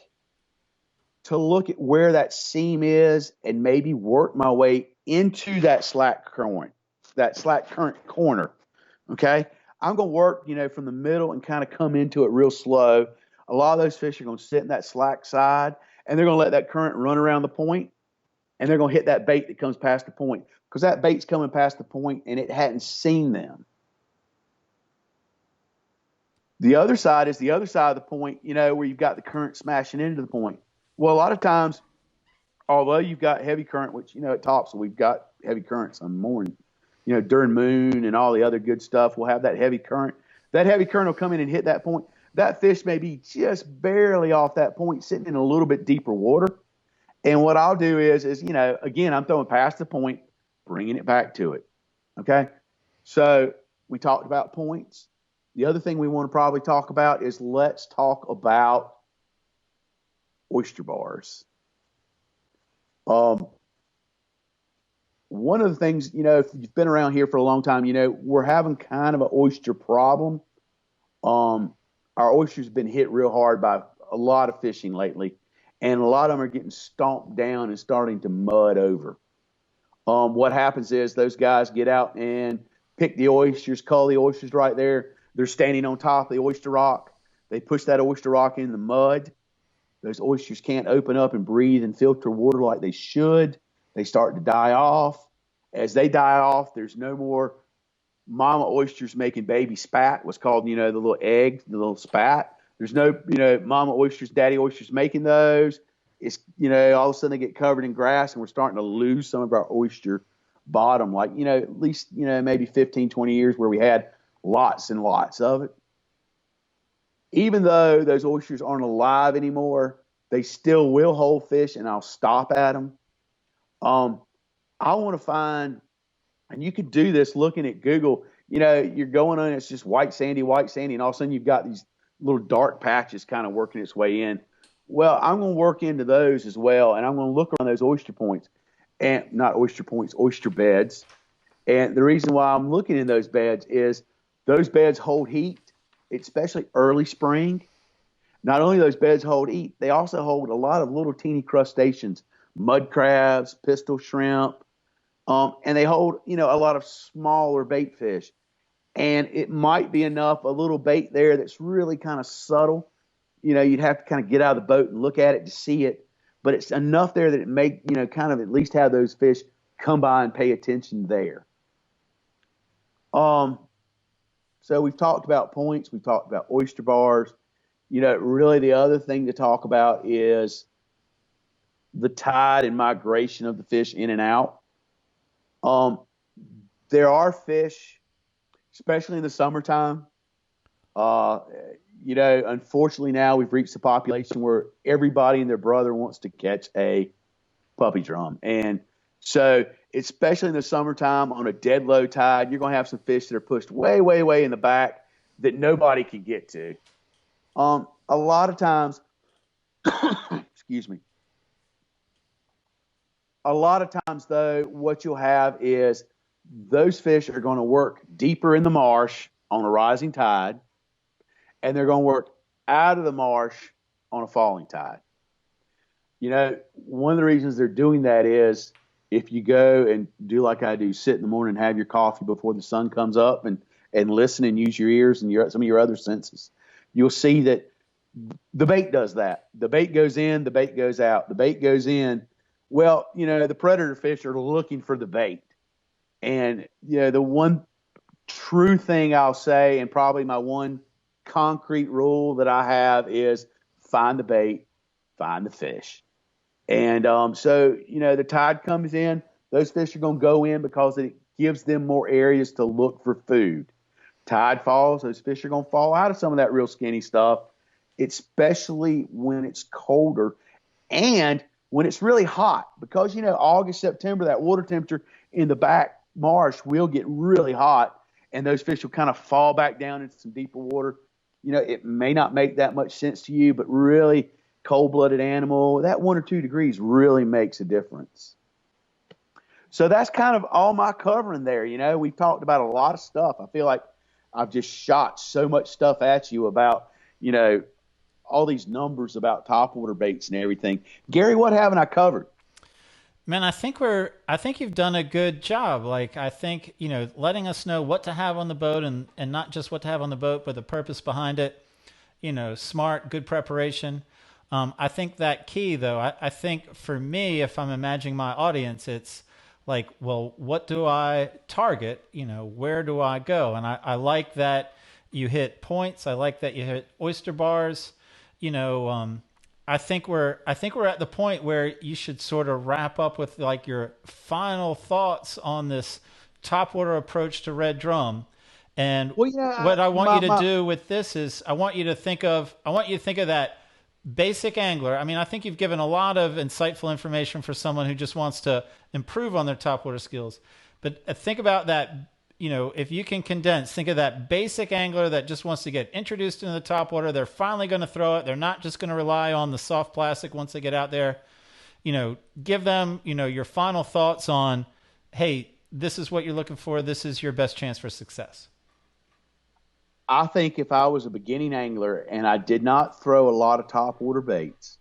to look at where that seam is and maybe work my way into that slack current corner. Okay. I'm going to work, from the middle and kind of come into it real slow. A lot of those fish are going to sit in that slack side and they're going to let that current run around the point and they're going to hit that bait that comes past the point because that bait's coming past the point and it hadn't seen them. The other side is the other side of the point, where you've got the current smashing into the point. Well, a lot of times, although you've got heavy current, which, at Topsail, we've got heavy currents on the morning, during moon and all the other good stuff, we'll have that heavy current. That heavy current will come in and hit that point. That fish may be just barely off that point, sitting in a little bit deeper water. And what I'll do is again, I'm throwing past the point, bringing it back to it. Okay. So we talked about points. The other thing we want to probably talk about is let's talk about oyster bars. One of the things, if you've been around here for a long time, we're having kind of an oyster problem. Our oysters have been hit real hard by a lot of fishing lately, and a lot of them are getting stomped down and starting to mud over. What happens is those guys get out and pick the oysters, cull the oysters right there. They're standing on top of the oyster rock. They push that oyster rock in the mud. Those oysters can't open up and breathe and filter water like they should. They start to die off. As they die off, there's no more mama oysters making baby spat, what's called, the little egg, the little spat. There's no, mama oysters, daddy oysters making those. It's, all of a sudden they get covered in grass and we're starting to lose some of our oyster bottom, like, at least, maybe 15, 20 years where we had lots and lots of it. Even though those oysters aren't alive anymore, they still will hold fish, and I'll stop at them. I want to find, and you could do this looking at Google, you're going on, it's just white sandy, and all of a sudden you've got these little dark patches kind of working its way in. Well, I'm going to work into those as well, and I'm going to look around those oyster points, and not oyster points, oyster beds. And the reason why I'm looking in those beds is those beds hold heat, especially early spring. Not only do those beds hold heat, they also hold a lot of little teeny crustaceans, mud crabs, pistol shrimp, and they hold, a lot of smaller bait fish. And it might be enough, a little bait there that's really kind of subtle. You'd have to kind of get out of the boat and look at it to see it. But it's enough there that it may, kind of at least have those fish come by and pay attention there. So we've talked about points. We've talked about oyster bars. Really the other thing to talk about is the tide and migration of the fish in and out. There are fish, especially in the summertime, Uh, unfortunately now we've reached a population where everybody and their brother wants to catch a puppy drum. And so, especially in the summertime on a dead low tide, you're going to have some fish that are pushed way, way, way in the back that nobody can get to. A lot of times, excuse me. A lot of times, though, what you'll have is those fish are going to work deeper in the marsh on a rising tide, and they're going to work out of the marsh on a falling tide. One of the reasons they're doing that is if you go and do like I do, sit in the morning and have your coffee before the sun comes up and listen and use your ears and some of your other senses, you'll see that the bait does that. The bait goes in, the bait goes out. The bait goes in. Well, the predator fish are looking for the bait. And, the one true thing I'll say, and probably my one concrete rule that I have, is find the bait, find the fish. And so, the tide comes in, those fish are going to go in because it gives them more areas to look for food. Tide falls, those fish are going to fall out of some of that real skinny stuff, especially when it's colder and when it's really hot. Because, August, September, that water temperature in the back marsh will get really hot, and those fish will kind of fall back down into some deeper water. It may not make that much sense to you, but really, cold-blooded animal, that 1 or 2 degrees really makes a difference. So that's kind of all my covering there. We've talked about a lot of stuff. I feel like I've just shot so much stuff at you about, all these numbers about topwater baits and everything. Gary, what haven't I covered? Man, I think you've done a good job. Like, I think, letting us know what to have on the boat and not just what to have on the boat, but the purpose behind it, smart, good preparation. I think that key, though, I think for me, if I'm imagining my audience, it's like, well, what do I target? Where do I go? And I like that you hit points. I like that you hit oyster bars. I think we're at the point where you should sort of wrap up with like your final thoughts on this topwater approach to red drum. And what I want you to do with this is I want you to think of that basic angler. I mean, I think you've given a lot of insightful information for someone who just wants to improve on their topwater skills. But think about that. If you can condense, think of that basic angler that just wants to get introduced into the topwater. They're finally going to throw it. They're not just going to rely on the soft plastic once they get out there. Give them, your final thoughts on, hey, this is what you're looking for. This is your best chance for success. I think if I was a beginning angler and I did not throw a lot of topwater baits,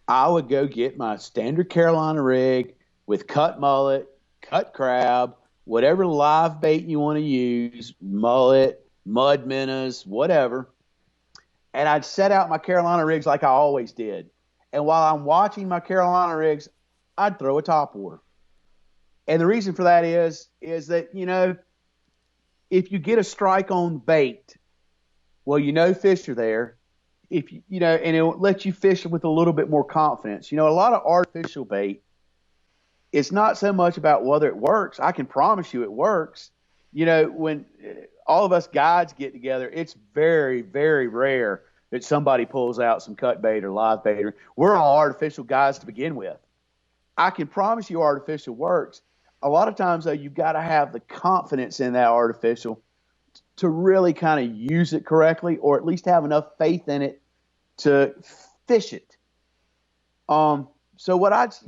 I would go get my standard Carolina rig with cut mullet, cut crab, whatever live bait you want to use, mullet, mud minnows, whatever. And I'd set out my Carolina rigs like I always did. And while I'm watching my Carolina rigs, I'd throw a topwater. And the reason for that is that, if you get a strike on bait, well, fish are there. And it'll let you fish with a little bit more confidence. A lot of artificial bait, it's not so much about whether it works. I can promise you it works. When all of us guides get together, it's very, very rare that somebody pulls out some cut bait or live bait. We're all artificial guys to begin with. I can promise you artificial works. A lot of times, though, you've got to have the confidence in that artificial to really kind of use it correctly, or at least have enough faith in it to fish it. So what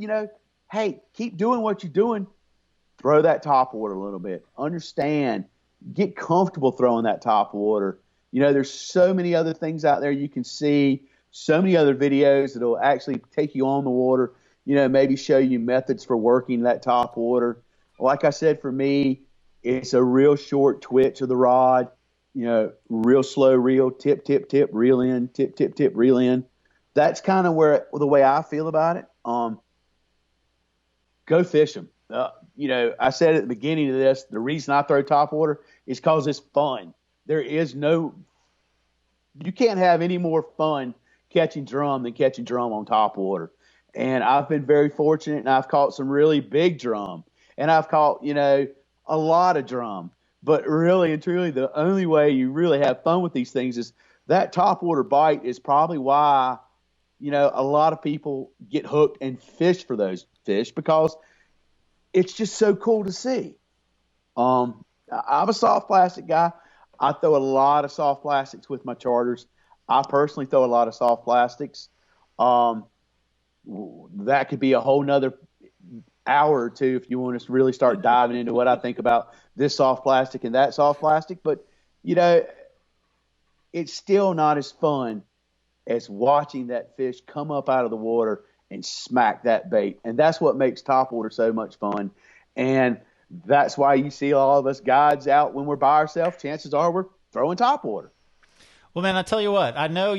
hey, keep doing what you're doing. Throw that topwater a little bit. Understand. Get comfortable throwing that topwater. There's so many other things out there you can see, so many other videos that will actually take you on the water, maybe show you methods for working that topwater. Like I said, for me, it's a real short twitch of the rod, real slow reel, tip, tip, tip, reel in, tip, tip, tip, reel in. That's kind of the way I feel about it. Go fish them. I said at the beginning of this, the reason I throw topwater is because it's fun. You can't have any more fun catching drum than catching drum on topwater. And I've been very fortunate, and I've caught some really big drum. And I've caught, a lot of drum. But really and truly, the only way you really have fun with these things is that topwater bite is probably why, a lot of people get hooked and fish for those fish because it's just so cool to see. I'm a soft plastic guy. I throw a lot of soft plastics with my charters. I personally throw a lot of soft plastics. Um, that could be a whole nother hour or two if you want us to really start diving into what I think about this soft plastic and that soft plastic. But, you know, it's still not as fun as watching that fish come up out of the water and smack that bait. And that's what makes topwater so much fun. And that's why you see all of us guides out when we're by ourselves. Chances are we're throwing topwater. Well, man, I tell you what, I know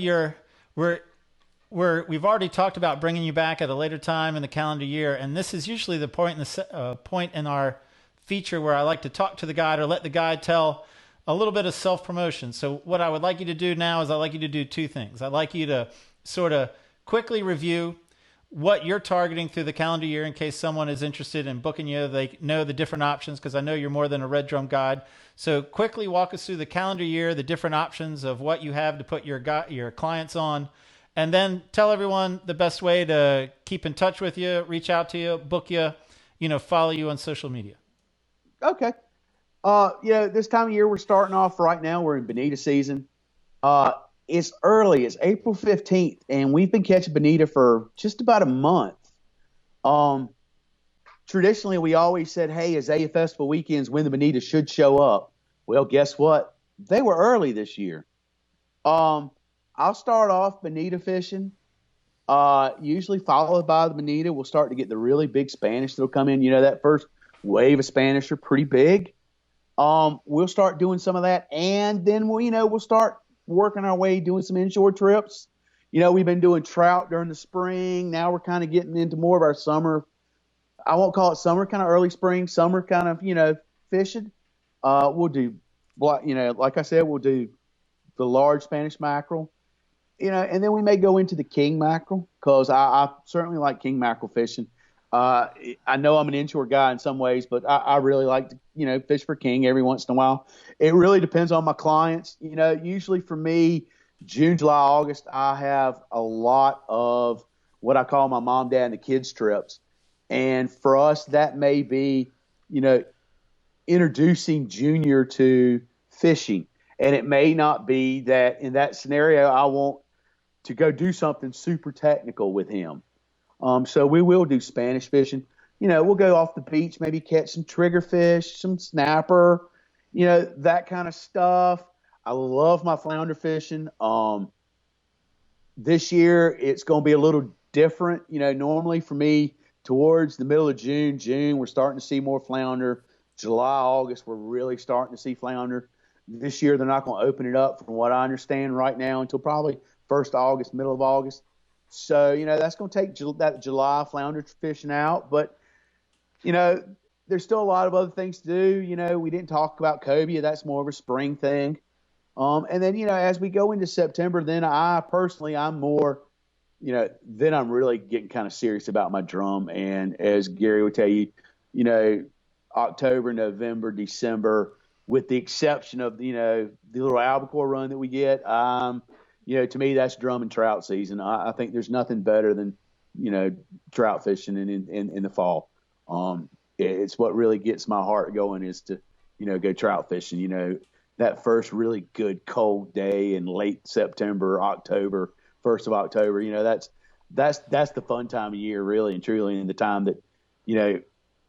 we've already talked about bringing you back at a later time in the calendar year, and this is usually the point in our feature where I like to talk to the guide or let the guide tell a little bit of self-promotion. So what I would like you to do now is I'd like you to do two things. I'd like you to sort of quickly review what you're targeting through the calendar year in case someone is interested in booking you. They know the different options because I know you're more than a red drum guide. So quickly walk us through the calendar year, the different options of what you have to put your clients on, and then tell everyone the best way to keep in touch with you, reach out to you, book you, follow you on social media. Okay. This time of year we're starting off right now. We're in bonita season. It's early. It's April 15th, and we've been catching bonita for just about a month. Traditionally, we always said, hey, Azalea Festival weekends when the bonita should show up. Well, guess what? They were early this year. I'll start off bonita fishing, usually followed by the bonita. We'll start to get the really big Spanish that'll come in. That first wave of Spanish are pretty big. We'll start doing some of that, and then we'll start working our way doing some inshore trips. We've been doing trout during the spring. Now we're kind of getting into more of our summer. I won't call it summer, kind of early spring, summer kind of, fishing. We'll do, like I said, we'll do the large Spanish mackerel, and then we may go into the king mackerel because I certainly like king mackerel fishing. I know I'm an inshore guy in some ways, but I really like to, fish for king every once in a while. It really depends on my clients. Usually for me, June, July, August, I have a lot of what I call my mom, dad, and the kids trips. And for us, that may be, introducing Junior to fishing. And it may not be that in that scenario, I want to go do something super technical with him. So we will do Spanish fishing. We'll go off the beach, maybe catch some triggerfish, some snapper, that kind of stuff. I love my flounder fishing. This year it's going to be a little different. Normally for me, towards the middle of June, we're starting to see more flounder. July, August, we're really starting to see flounder. This year they're not going to open it up, from what I understand right now, until probably 1st of August, middle of August. So, that's going to take that July flounder fishing out. But, there's still a lot of other things to do. We didn't talk about cobia. That's more of a spring thing. And then, as we go into September, then I'm more, then I'm really getting kind of serious about my drum. And as Gary would tell you, October, November, December, with the exception of, the little albacore run that we get, to me, that's drum and trout season. I think there's nothing better than, trout fishing in the fall. It's what really gets my heart going is to, go trout fishing. That first really good cold day in late September, October, 1st of October, that's the fun time of year, really and truly, and the time that,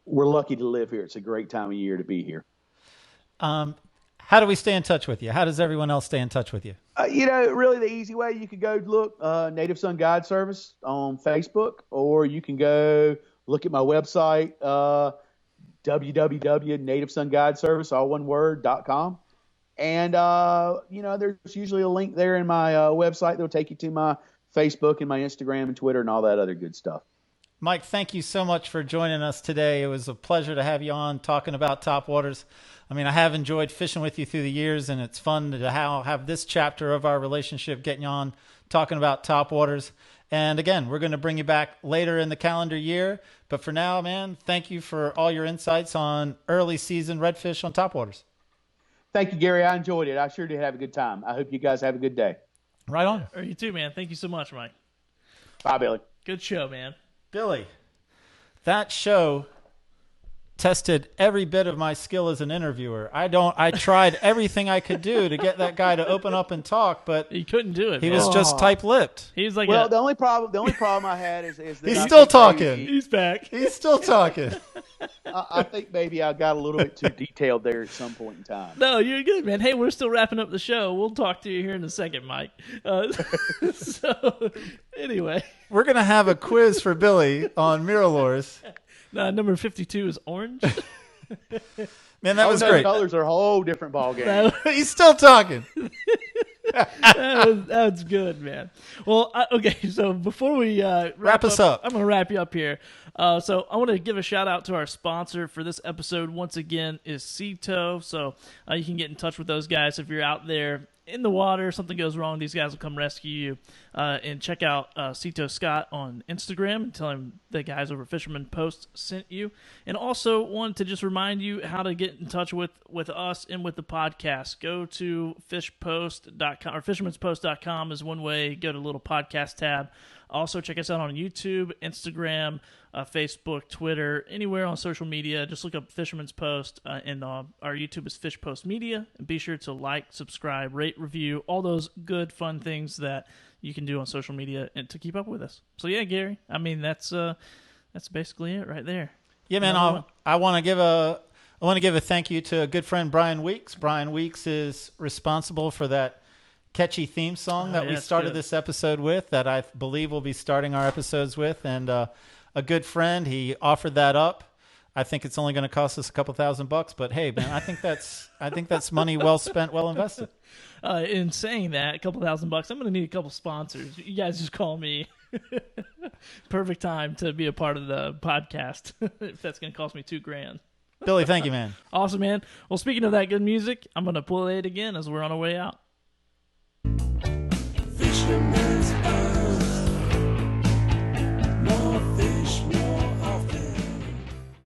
we're lucky to live here. It's a great time of year to be here. How do we stay in touch with you? How does everyone else stay in touch with you? Really the easy way, you could go look Native Son Guide Service on Facebook, or you can go look at my website, www.nativesonguideservice, all one word, .com. And, there's usually a link there in my website that'll take you to my Facebook and my Instagram and Twitter and all that other good stuff. Mike, thank you so much for joining us today. It was a pleasure to have you on talking about topwaters. I mean, I have enjoyed fishing with you through the years, and it's fun to have this chapter of our relationship getting you on talking about topwaters. And again, we're going to bring you back later in the calendar year. But for now, man, thank you for all your insights on early season redfish on topwaters. Thank you, Gary. I enjoyed it. I sure did have a good time. I hope you guys have a good day. Right on. Or you too, man. Thank you so much, Mike. Bye, Billy. Good show, man. Billy, that show tested every bit of my skill as an interviewer. I tried everything I could do to get that guy to open up and talk, but He couldn't do it. he man. was just tight-lipped. He was like, Well, the only problem I had is that He's I still think talking. maybe- he's back. He's still talking. I think maybe I got a little bit too detailed there at some point in time. No, you're good, man. Hey, we're still wrapping up the show. We'll talk to you here in a second, Mike. So, anyway, We're going to have a quiz for Billy on Mirrorlures. number 52 is orange. Man, that was no, great. Colors are a whole different ball game. He's still talking. That's good, man. Well, okay, so before we Wrap us up. I'm going to wrap you up here. So I want to give a shout out to our sponsor for this episode. Once again, is Ceto. So you can get in touch with those guys if you're out there in the water, something goes wrong, these guys will come rescue you. And check out Ceto Scott on Instagram and tell him the guys over Fisherman Post sent you. And also wanted to just remind you how to get in touch with us and with the podcast. Go to fishpost.com or fishermanspost.com is one way. Go to the little podcast tab. Also, check us out on YouTube, Instagram, Facebook, Twitter, anywhere on social media. Just look up Fisherman's Post, and our YouTube is Fish Post Media. And be sure to like, subscribe, rate, review, all those good, fun things that you can do on social media and to keep up with us. So, yeah, Gary, I mean, that's basically it right there. Yeah, man, I want to give a thank you to a good friend, Brian Weeks. Brian Weeks is responsible for that catchy theme song that we started this episode with, that I believe we'll be starting our episodes with, and a good friend. He offered that up. I think it's only going to cost us a couple $1,000, but hey, man, I think that's money well spent, well invested. In saying that, a couple $1,000, I'm going to need a couple sponsors. You guys just call me. Perfect time to be a part of the podcast. If that's going to cost me $2,000. Billy, thank you, man. Awesome, man. Well, speaking of that good music, I'm going to play it again as we're on our way out. Fisherman